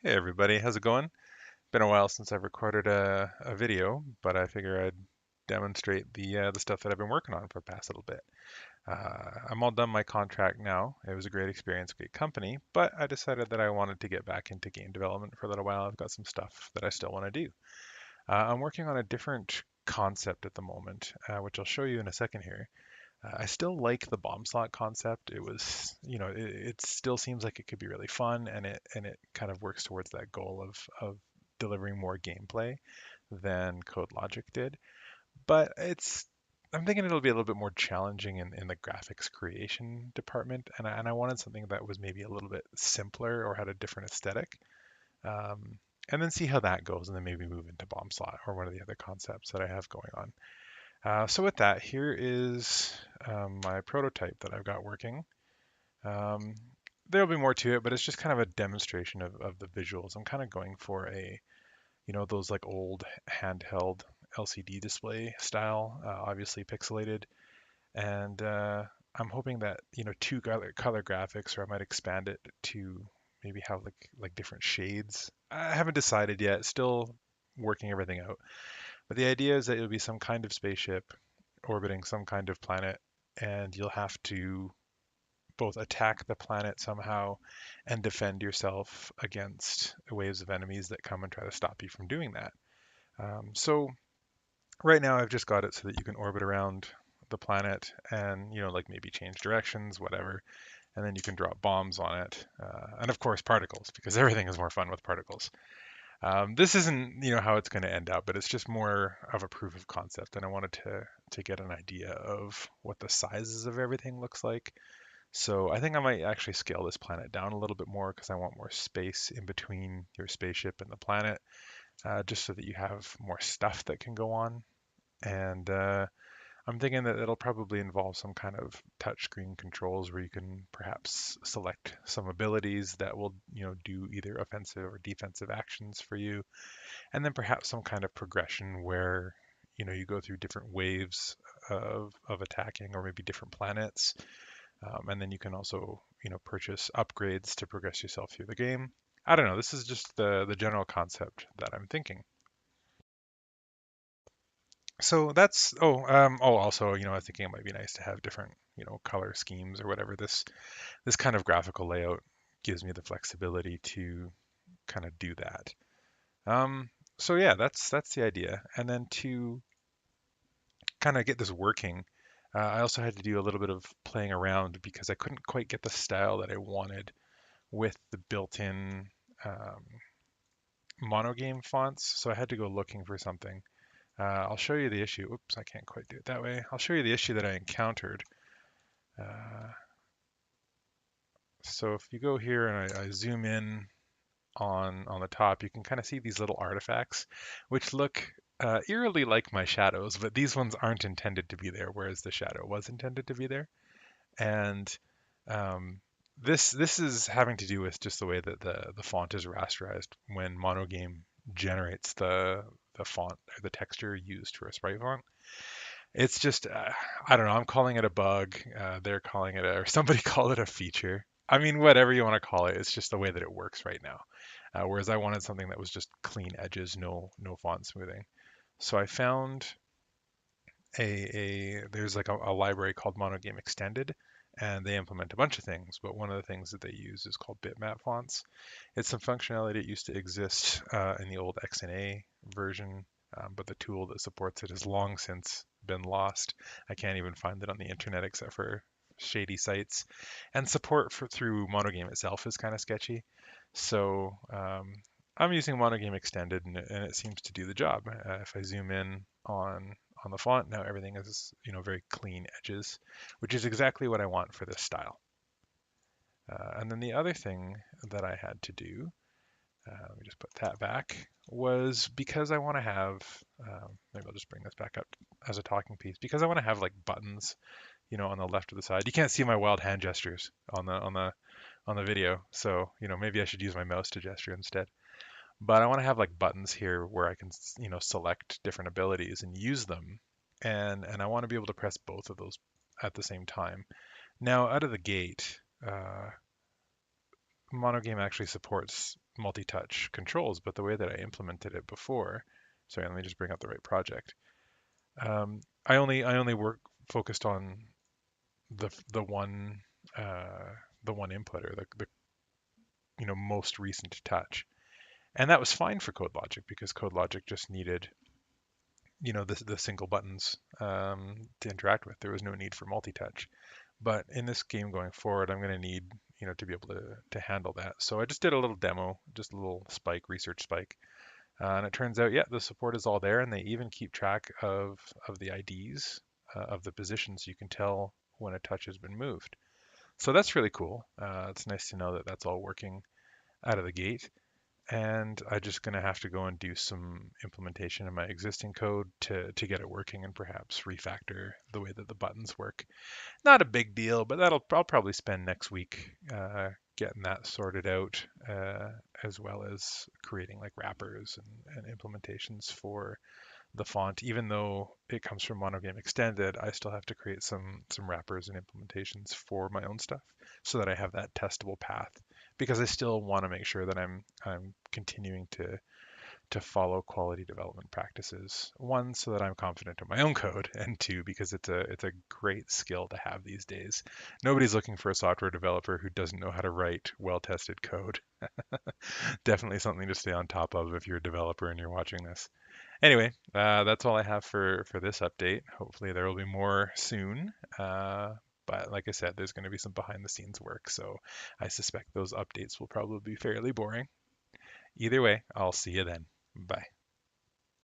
Hey everybody, how's it going? Been a while since I've recorded a video, but I figure I'd demonstrate the stuff that I've been working on for the past little bit. I'm all done my contract now. It was a great experience, great company, but I decided that I wanted to get back into game development for a little while. I've got some stuff that I still want to do. I'm working on a different concept at the moment, which I'll show you in a second here. I still like the bomb slot concept. It was, it still seems like it could be really fun, and it kind of works towards that goal of delivering more gameplay than Code Logic did. But I'm thinking it'll be a little bit more challenging in the graphics creation department, and I wanted something that was maybe a little bit simpler or had a different aesthetic. Um, and then see how that goes, and then maybe move into bomb slot or one of the other concepts that I have going on. So with that, here is my prototype that I've got working. Um, there'll be more to it, but it's just kind of a demonstration of the visuals. I'm kind of going for those like old handheld LCD display style, obviously pixelated, and I'm hoping that, two color graphics, or I might expand it to maybe have like different shades. I haven't decided yet, still working everything out. But the idea is that it'll be some kind of spaceship orbiting some kind of planet, and you'll have to both attack the planet somehow and defend yourself against waves of enemies that come and try to stop you from doing that. So right now I've just got it so that you can orbit around the planet and like maybe change directions, whatever, and then you can drop bombs on it, and of course particles because everything is more fun with particles. This isn't, how it's going to end up, but it's just more of a proof of concept, and I wanted to get an idea of what the sizes of everything looks like. So I think I might actually scale this planet down a little bit more because I want more space in between your spaceship and the planet, just so that you have more stuff that can go on. And I'm thinking that it'll probably involve some kind of touchscreen controls where you can perhaps select some abilities that will, do either offensive or defensive actions for you, and then perhaps some kind of progression where you go through different waves of attacking, or maybe different planets, and then you can also purchase upgrades to progress yourself through the game. I don't know, this is just the general concept that I'm thinking. So that's also, I was thinking it might be nice to have different color schemes or whatever. This kind of graphical layout gives me the flexibility to kind of do that. um so yeah, that's the idea. And then to kind of get this working, I also had to do a little bit of playing around because I couldn't quite get the style that I wanted with the built-in um, monogame fonts. So I had to go looking for something. I'll show you the issue. Oops, I can't quite do it that way. I'll show you the issue that I encountered. Uh, so if you go here and I zoom in on the top, you can kind of see these little artifacts, which look eerily like my shadows, but these ones aren't intended to be there, whereas the shadow was intended to be there. And um, this is having to do with just the way that the font is rasterized when Monogame generates the font or the texture used for a sprite font. It's just I don't know. I'm calling it a bug. They're calling it or somebody called it a feature. I mean, whatever you want to call it, it's just the way that it works right now. Whereas I wanted something that was just clean edges, no font smoothing. So I found a there's like a library called Monogame Extended, and they implement a bunch of things. But one of the things that they use is called bitmap fonts. It's some functionality that used to exist in the old XNA version, but the tool that supports it has long since been lost. I can't even find it on the internet except for shady sites, and support for through Monogame itself is kind of sketchy. So I'm using Monogame Extended, and it seems to do the job. If I zoom in on the font, now everything is very clean edges, which is exactly what I want for this style. And then the other thing that I had to do, let me just put that back, was because I want to have, maybe I'll just bring this back up as a talking piece, because I want to have like buttons, on the left of the side. You can't see my wild hand gestures on the video, so maybe I should use my mouse to gesture instead. But I want to have like buttons here where I can, select different abilities and use them, and I want to be able to press both of those at the same time. Now, out of the gate, Monogame actually supports multi-touch controls, but the way that I implemented it before, sorry, let me just bring up the right project. I only work focused on the the one uh, the one input or the most recent touch, and that was fine for CodeLogic because CodeLogic just needed the single buttons to interact with. There was no need for multi-touch. But in this game going forward, I'm going to need to be able to handle that. So I just did a little demo, just a little research spike, and it turns out, yeah, the support is all there, and they even keep track of the IDs of the positions. You can tell when a touch has been moved. So that's really cool. It's nice to know that that's all working out of the gate. And I'm just going to have to go and do some implementation in my existing code to get it working and perhaps refactor the way that the buttons work. Not a big deal, but I'll probably spend next week getting that sorted out, as well as creating like wrappers and implementations for the font. Even though it comes from Monogame Extended, I still have to create some wrappers and implementations for my own stuff so that I have that testable path. Because I still want to make sure that I'm continuing to follow quality development practices. One, so that I'm confident in my own code, and two, because it's a great skill to have these days. Nobody's looking for a software developer who doesn't know how to write well-tested code. Definitely something to stay on top of if you're a developer and you're watching this. Anyway, that's all I have for this update. Hopefully there will be more soon. But like I said, there's going to be some behind the scenes work, so I suspect those updates will probably be fairly boring. Either way, I'll see you then. Bye.